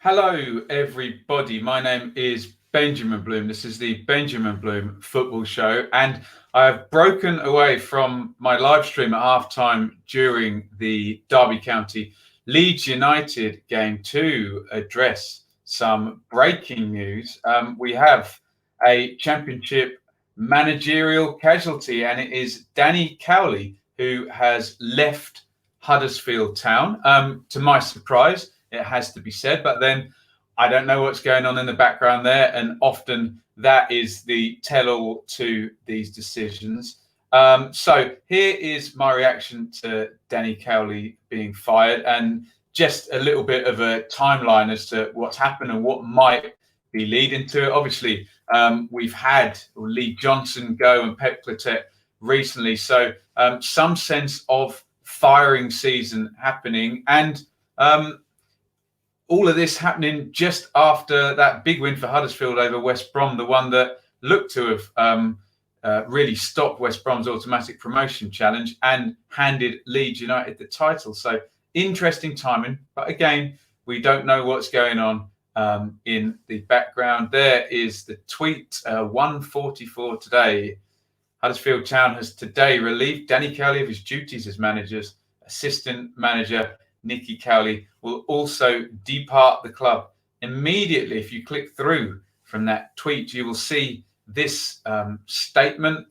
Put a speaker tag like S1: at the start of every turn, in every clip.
S1: Hello, everybody. My name is Benjamin Bloom. This is the Benjamin Bloom Football Show, and I have broken away from my live stream at halftime during the Derby County Leeds United game to address some breaking news. We have a Championship managerial casualty, and it is Danny Cowley who has left Huddersfield Town. To my surprise, it has to be said, but then I don't know what's going on in the background there, and often that is the tell-all to these decisions. So here is my reaction to Danny Cowley being fired, and just a little bit of a timeline as to what's happened and what might be leading to it. Obviously, we've had Lee Johnson go and Pep Clotet recently, so some sense of firing season happening, and all of this happening just after that big win for Huddersfield over West Brom, the one that looked to have really stopped West Brom's automatic promotion challenge and handed Leeds United the title. So interesting timing, but again, we don't know what's going on in the background. There is the tweet, 1:44 today. Huddersfield Town has today relieved Danny Cowley of his duties as managers. Assistant manager Nicky Cowley will also depart the club immediately. If you click through from that tweet, you will see this statement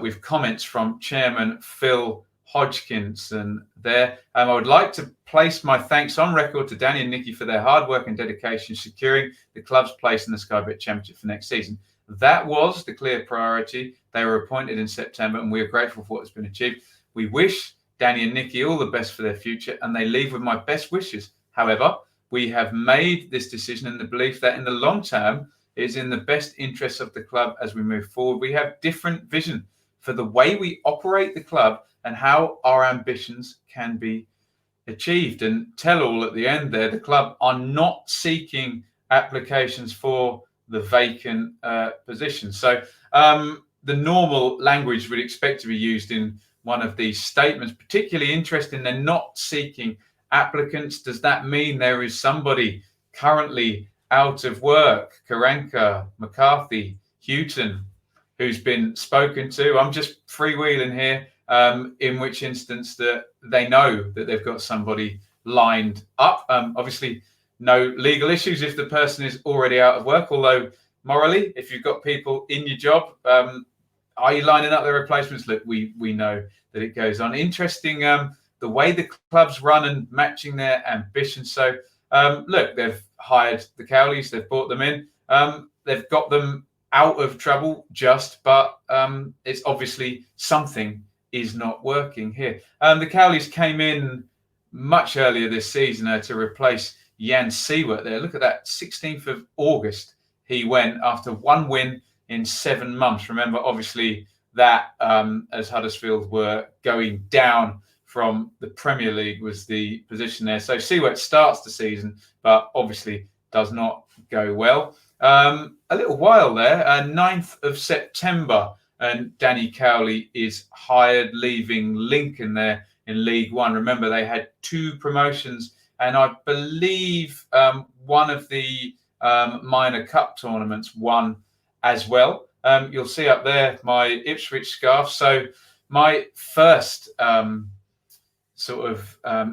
S1: with comments from Chairman Phil Hodgkinson there. I would like to place my thanks on record to Danny and Nicky for their hard work and dedication securing the club's place in the Sky Bet Championship for next season. That was the clear priority. They were appointed in September, and we are grateful for what has been achieved. We wish Danny and Nicky all the best for their future, and they leave with my best wishes. However, we have made this decision in the belief that in the long term, it is in the best interests of the club as we move forward. We have different vision for the way we operate the club and how our ambitions can be achieved. And tell all at the end there, the club are not seeking applications for the vacant position. So the normal language we'd expect to be used in one of these statements. Particularly interesting, they're not seeking applicants. Does that mean there is somebody currently out of work? Karanka, McCarthy, Houghton, who's been spoken to? I'm just freewheeling here, in which instance that they know that they've got somebody lined up. Obviously, no legal issues if the person is already out of work, although morally, if you've got people in your job, are you lining up their replacements? Look, we know that it goes on. Interesting, the way the club's run and matching their ambitions. So, look, they've hired the Cowleys, they've brought them in, they've got them out of trouble but it's obviously something is not working here. The Cowleys came in much earlier this season to replace Jan Siewert there. Look at that, 16th of August he went after one win in 7 months. Remember, obviously, that as Huddersfield were going down from the Premier League was the position there. So Siewert starts the season, but obviously does not go well. A little while there, 9th of September, and Danny Cowley is hired, leaving Lincoln there in League One. Remember, they had 2 promotions, and I believe one of the minor cup tournaments won as well. You'll see up there my Ipswich scarf. So my first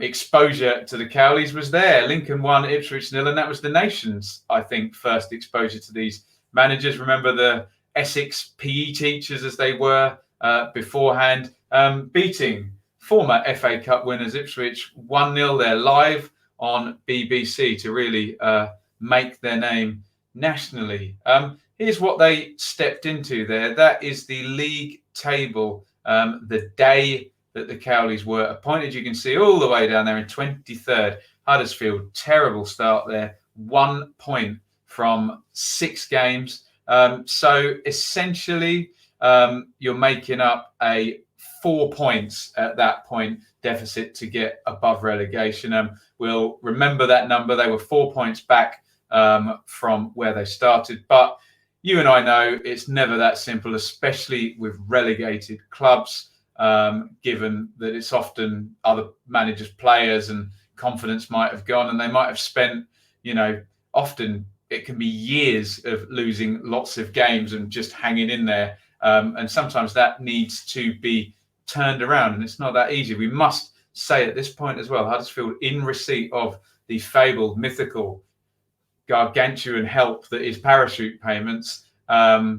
S1: exposure to the Cowleys was there. Lincoln won, Ipswich 0, and that was the nation's, I think, first exposure to these managers. Remember the Essex PE teachers as they were beforehand, beating former FA Cup winners Ipswich 1-0 there live on BBC to really make their name nationally. Here's what they stepped into there. That is the league table, the day that the Cowleys were appointed. You can see all the way down there in 23rd. Huddersfield, terrible start there. 1 point from 6 games. So essentially, you're making up a 4 points at that point deficit to get above relegation. We'll remember that number. They were 4 points back from where they started. But you and I know it's never that simple, especially with relegated clubs, given that it's often other managers, players, and confidence might have gone, and they might have spent, often it can be years of losing lots of games and just hanging in there. And sometimes that needs to be turned around, and it's not that easy. We must say at this point as well, Huddersfield in receipt of the fabled, mythical, gargantuan help that is parachute payments. I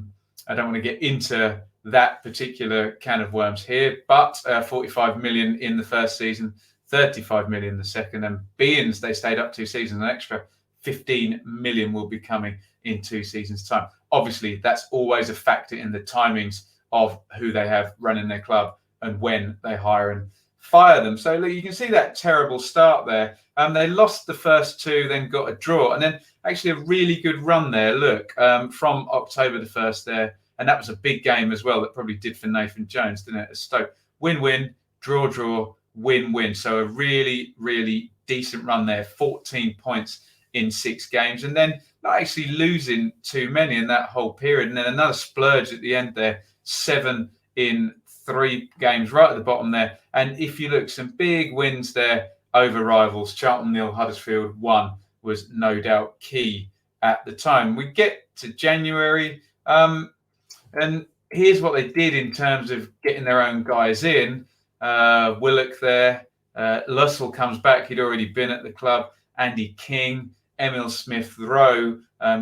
S1: don't want to get into that particular can of worms here, but 45 million in the first season, 35 million the second, and beings they stayed up 2 seasons, an extra 15 million will be coming in 2 seasons' time. Obviously, that's always a factor in the timings of who they have running their club and when they hire and fire them. So look, you can see that terrible start there. They lost the first 2, then got a draw, and then actually a really good run there. Look, from October the 1st there, and that was a big game as well that probably did for Nathan Jones, didn't it? Stoke, win-win, draw, win-win. So a really, really decent run there, 14 points in 6 games, and then not actually losing too many in that whole period. And then another splurge at the end there, 7 in 3 games right at the bottom there. And if you look, some big wins there over rivals. Charlton 0, Huddersfield 1 was no doubt key at the time. We get to January, and here's what they did in terms of getting their own guys in. Willock there. Lussell comes back. He'd already been at the club. Andy King, Emil Smith-Rowe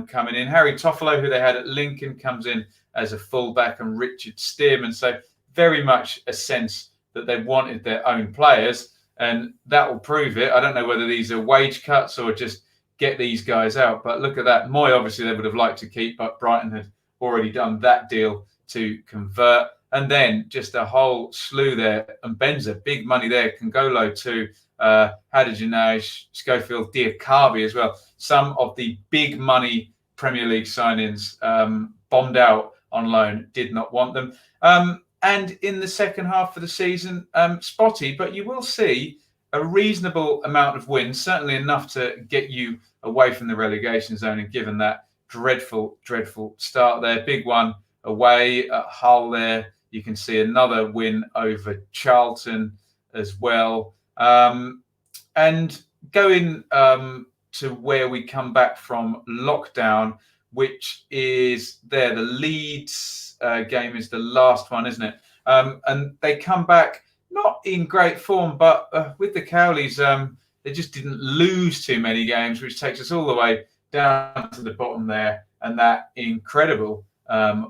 S1: coming in. Harry Toffolo, who they had at Lincoln, comes in as a fullback, and Richard Stearman. So very much a sense that they wanted their own players, and that will prove it. I don't know whether these are wage cuts or just get these guys out, but look at that. Moy, obviously, they would have liked to keep, but Brighton had already done that deal to convert. And then just a whole slew there. And Benza, big money there. Kangolo too. Hadjianaj, Schofield, Diakabi as well. Some of the big money Premier League signings bombed out on loan, did not want them. And in the second half of the season, spotty, but you will see a reasonable amount of wins, certainly enough to get you away from the relegation zone, and given that dreadful start there. Big one away at Hull there. You can see another win over Charlton as well. And going to where we come back from lockdown, which is there. The Leeds game is the last one, isn't it? And they come back not in great form, but with the Cowleys, they just didn't lose too many games, which takes us all the way down to the bottom there. And that incredible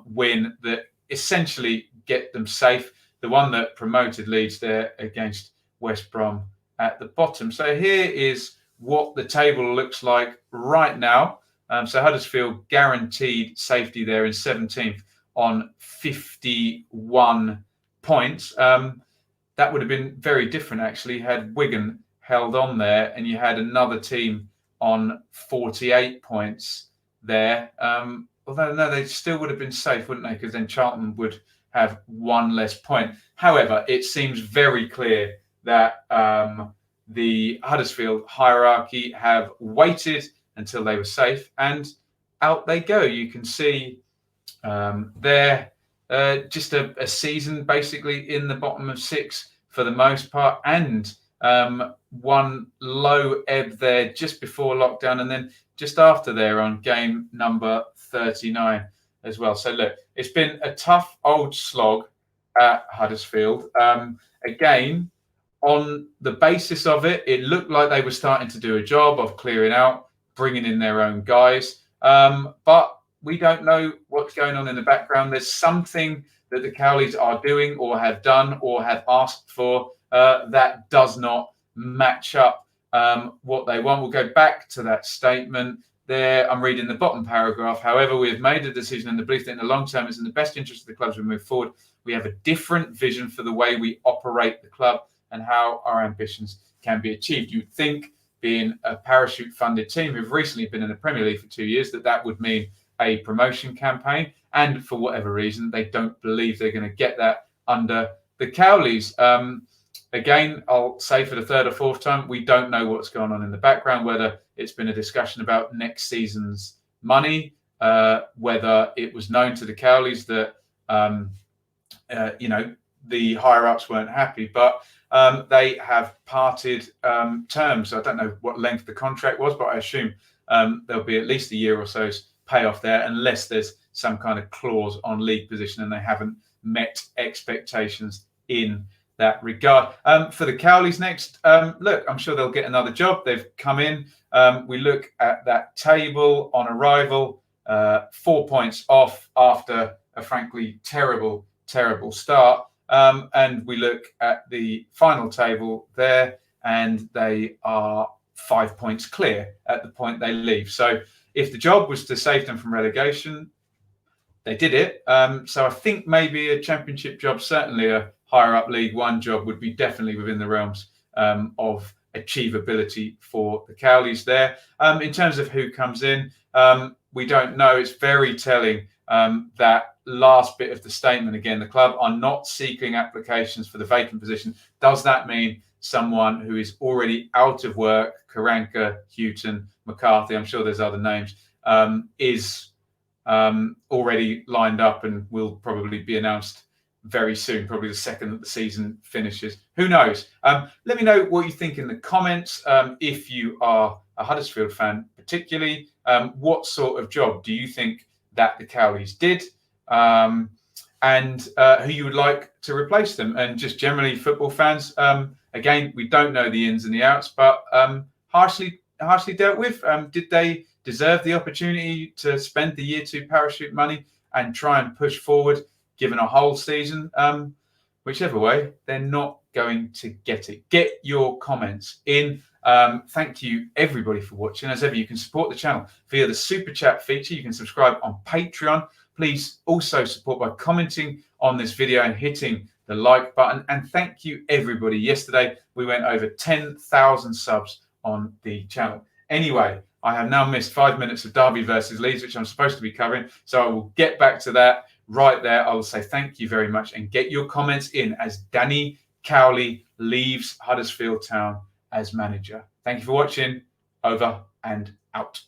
S1: win that essentially get them safe. The one that promoted Leeds there against West Brom at the bottom. So here is what the table looks like right now. So Huddersfield guaranteed safety there in 17th on 51 points. That would have been very different, actually, had Wigan held on there and you had another team on 48 points there. Although, no, they still would have been safe, wouldn't they? Because then Charlton would have 1 less point. However, it seems very clear that the Huddersfield hierarchy have waited until they were safe, and out they go. You can see there just a season basically in the bottom of 6 for the most part, and one low ebb there just before lockdown, and then just after there on game number 39 as well. So look, it's been a tough old slog at Huddersfield. Again, on the basis of it, it looked like they were starting to do a job of clearing out, bringing in their own guys. But we don't know what's going on in the background. There's something that the Cowleys are doing or have done or have asked for that does not match up what they want. We'll go back to that statement there. I'm reading the bottom paragraph. However, we have made a decision and the belief that in the long term it's in the best interest of the club as we move forward. We have a different vision for the way we operate the club and how our ambitions can be achieved. You'd think, being a parachute-funded team who've recently been in the Premier League for 2 years, that would mean a promotion campaign. And for whatever reason, they don't believe they're going to get that under the Cowleys. Again, I'll say for the 3rd or 4th time, we don't know what's going on in the background, whether it's been a discussion about next season's money, whether it was known to the Cowleys that, the higher-ups weren't happy, but they have parted terms. I don't know what length the contract was, but I assume there'll be at least a year or so's payoff there, unless there's some kind of clause on league position and they haven't met expectations in that regard. For the Cowleys next, look, I'm sure they'll get another job. They've come in. We look at that table on arrival, 4 points off after a frankly terrible start. And we look at the final table there, and they are 5 points clear at the point they leave. So if the job was to save them from relegation, they did it. So I think maybe a championship job, certainly a higher up League One job, would be definitely within the realms of achievability for the Cowleys there. In terms of who comes in, we don't know. It's very telling that last bit of the statement. Again, the club are not seeking applications for the vacant position. Does that mean someone who is already out of work, Karanka, Houghton, McCarthy, I'm sure there's other names, is already lined up and will probably be announced very soon, probably the second that the season finishes? Who knows? Let me know what you think in the comments. If you are a Huddersfield fan particularly, what sort of job do you think that the Cowleys did, and who you would like to replace them? And just generally football fans, again, we don't know the ins and the outs, but harshly dealt with. Did they deserve the opportunity to spend the year 2 parachute money and try and push forward, given a whole season? Whichever way, they're not going to get it. Get your comments in. Thank you everybody for watching. As ever, you can support the channel via the super chat feature. You can subscribe on Patreon. Please also support by commenting on this video and hitting the like button. And thank you everybody. Yesterday we went over 10,000 subs on the channel. Anyway, I have now missed 5 minutes of Derby versus Leeds, which I'm supposed to be covering, so I will get back to that right there. I will say thank you very much and get your comments in as Danny Cowley leaves Huddersfield Town as manager. Thank you for watching. Over and out.